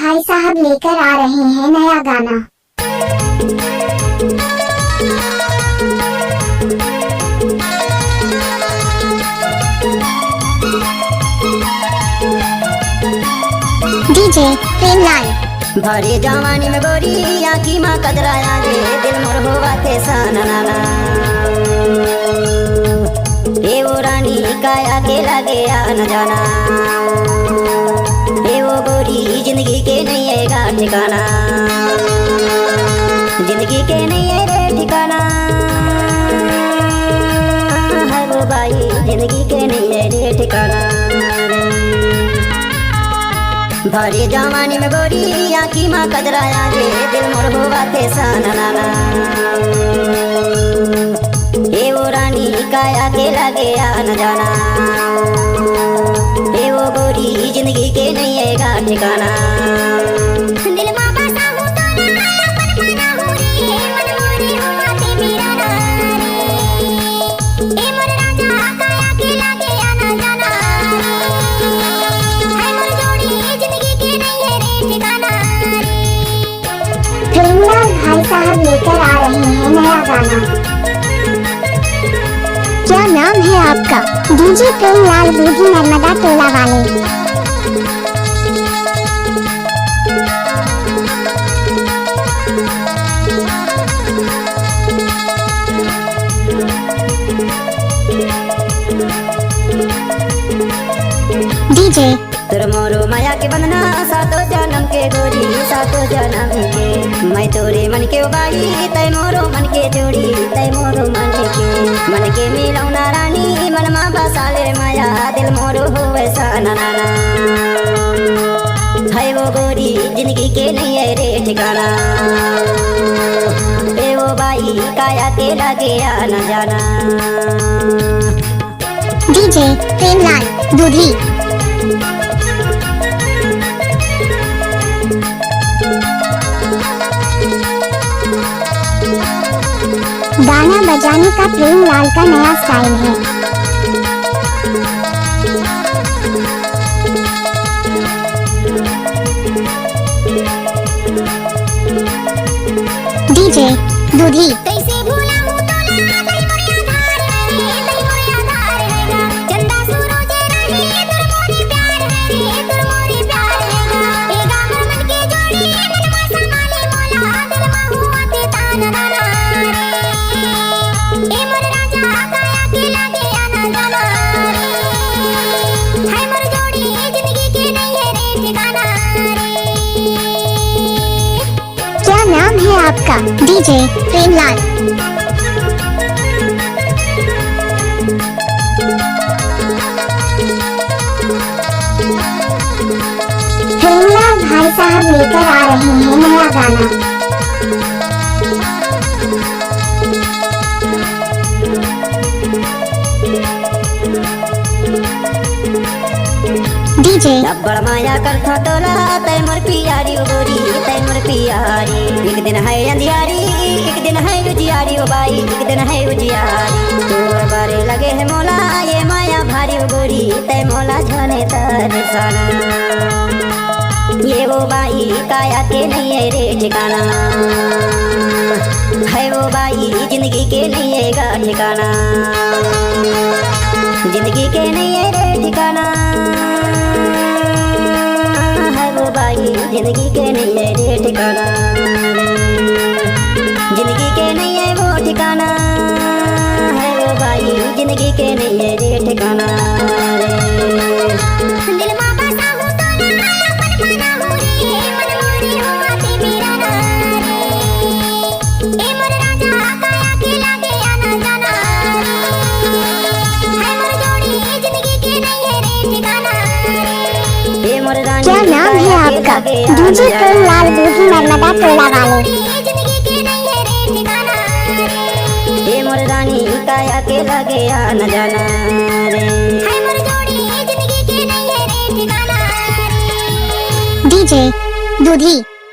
भाई साहब लेकर आ रहे हैं नया गाना। डीजे प्रेमलाल। भरी जवानी में गोरी आँखी माँ कदराया रे, दिल मोर होवा थे सननाना। ए वो रानी काया के लगे न जाना, ए वो गोरी जिंदगी के नहीं आएगा ठिकाना, जिंदगी के नहीं है रे ठिकाना। है वो बाई जिंदगी के नहीं है रे ठिकाना। भरी जवानी में गोरी आँखी माँ कदराया रे, दिल मोर होवा थे सननाना। ए वो रानी काया के लगे न जाना, ए वो गोरी जिंदगी के नहीं आएगा ठिकाना। दिल माँ बसा हूँ तो ना मन मना हूँ रे, मन मोरे हुआ ते मेरा नारे। ए मोर राजा काया के लगे न जाना, है मोर जोड़ी जिंदगी के नहीं है रे ठिकाना। प्रेमलाल भाई साहब लेकर आ रहे हैं नया गाना। क्या नाम है आपका? डीजे प्रेमलाल बूढ़ी नर्मदा टोला वाले। डीजे तुर मोरो माया के बंधना सातो जन्म के गोरी, सातो जन्म के। मैं तोरे मन के बाई तय मोरो मन के जोड़ी, तय मोरो मन के मिलौना रानी। मन माँ बसाले माया दिल मोरो हो वैसा नाना। है वो गोरी जिंदगी के नहीं है रे ठिकाना, ए वो बाई काया के लगे न जाना। डीजे प्रेमलाल दूधी। गाना बजाने का प्रेमलाल का नया स्टाइल है। डीजे दूधी। कैसे भूला हूँ तो ना तई मोरे आधार है रे, तई मोरे आधार हैगा। चंदा सूरज रानी तुर मोरे प्यार है रे, तुर मोरे प्यार हैगा। ए गाम मन के जोड़ी मन मा समाले मोला, दिल मा हुआ ते ताना नाना रे। ए मोर राजा काया के लगे न जाना रे, है मोर जोड़ी जिंदगी के नहीं है रे ठिकाना रे। क्या नाम है आपका? डीजे प्रेमलाल। प्रेमलाल भाई साहब लेकर आ रहे हैं नया गाना। डीजे बड़ माया कर थोटोला तय मोर पियारी ओ गोरी, तय मोर पियारी। एक दिन है अंधियारी, एक दिन है उजियारी ओ बाई, एक दिन है उजियारी। तोर बारे लगे है मोला ये माया भारी ओ गोरी, तय मोला झने तरसाना। ये वो बाई काया के नहीं है रे ठिकाना, है वो बाई जिंदगी के नहीं है गा ठिकाना, जिंदगी के नहीं है रे ठिकाना। है वो बाई जिंदगी के नहीं है रे ठिकाना, जिंदगी के नहीं है वो ठिकाना। है वो बाई जिंदगी के नहीं है रे ठिकाना रे। दिल माँ बसा हूँ तो ना मन मना हूँ रे, मन मोरे हुआ ते मेरा नारे। ए मोर राजा काया के लगे न जाना रे, है मोर जोड़ी जिंदगी के नहीं है रे ठिकाना रे। ए मोर रानी क्या नाम है आपका? डीजे प्रेमलाल बूढ़ी नर्मदा टोला वाले। जिंदगी के नहीं है रे ठिकाना रे, ए मोर रानी काया के लगे न जाना रे। है मोर जोड़ी जिंदगी के नहीं है रे ठिकाना रे। डीजे दूधी।